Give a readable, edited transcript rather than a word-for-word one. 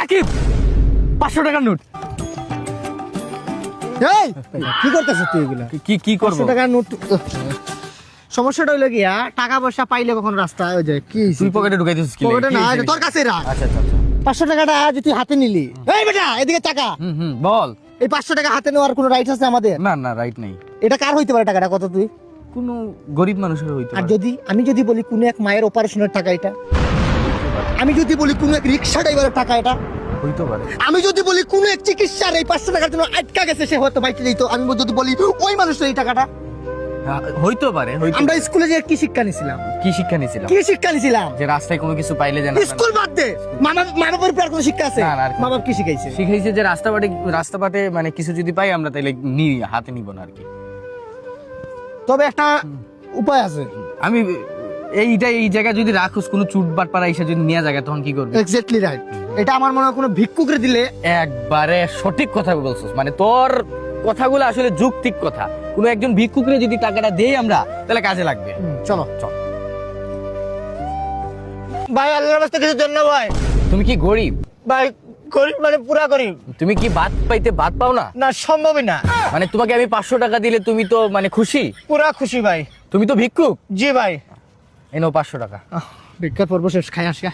রাকিব 500 টাকার নোট। এই কি করতেছ তুই এগুলা? কি করব? 500 টাকার নোট। সমস্যাটা হইলো কি টাকা পয়সা পাইলে কখন রাস্তায় হয়ে যায় কি তুই পকেটে ঢুকাইছিস কি? পকেটে না তোর কাছে রাখ। আচ্ছা আচ্ছা আচ্ছা। 500 টাকাটা যদি তুই হাতে নিলি, এই বেটা এদিকে টাকা, বল। এই 500 টাকা হাতে নেওয়ার কোনো রাইট আছে আমাদের? না না, রাইট নেই। এটা কার হইতে পারে টাকাটা কত তুই? কোনো গরিব মানুষের হইতো। আর যদি আমি যদি বলি কোনো এক মায়ের অপারেশনের টাকা এটা, আমি যদি বলি কোনো এক রিক্সা ড্রাইভারের টাকা এটা, হইতো পারে। আমি যদি বলি কোনো এক চিকিৎসার এই 500 টাকার জন্য আটকা গেছে সে হয়তো বাইতে দিত, আমি যদি বলি ওই মানুষের এই টাকাটা। হইতো পারে। আমরা স্কুলে যে কি শিক্ষা নিছিলাম? কি শিক্ষা নিছিলাম? কি শিক্ষা নিছিলাম? যে রাস্তায় কোনো কিছু পাইলে যেন স্কুল বাদ দে, মা বাবার উপর আর কোনো শিক্ষা আছে? না, না, আর কি। মা বাবা কি শিখাইছে? শিখাইছে যে রাস্তাঘাটে মানে কিছু যদি পাই আমরা তাইলে হাতে নিব না আর কি। তবে একটা উপায় আছে। আমি এই জায়গায় যদি রাখুস কোনো চুটবাট পাড়া এসে যদি নিয়ে জায়গা তখন কি করবি? Exactly right. এটা আমার মনে হয় কোনো ভিক্ষুকরে দিলে। একবারে সঠিক কথা বলছিস, মানে তোর কথাগুলো আসলে যৌক্তিক কথা। কোনো একজন ভিক্ষুকরে যদি টাকাটা দেই আমরা তাহলে কাজে লাগবে। চলো চল ভাই, আল্লাহর রাস্তায় কিছু দেন না ভাই। তুমি কি গরিব? ভাই গরিব মানে পুরা গরিব তুমি কি ভাত পাও না? না, সম্ভবই না। মানে তোমাকে আমি 500 টাকা দিলে তুমি তো মানে খুশি? পুরা খুশি ভাই। তুমি তো ভিক্ষুক। জি ভাই। এনো 500 টাকা। ভিক্ষার পর্ব শেষ, খাই আসিয়া।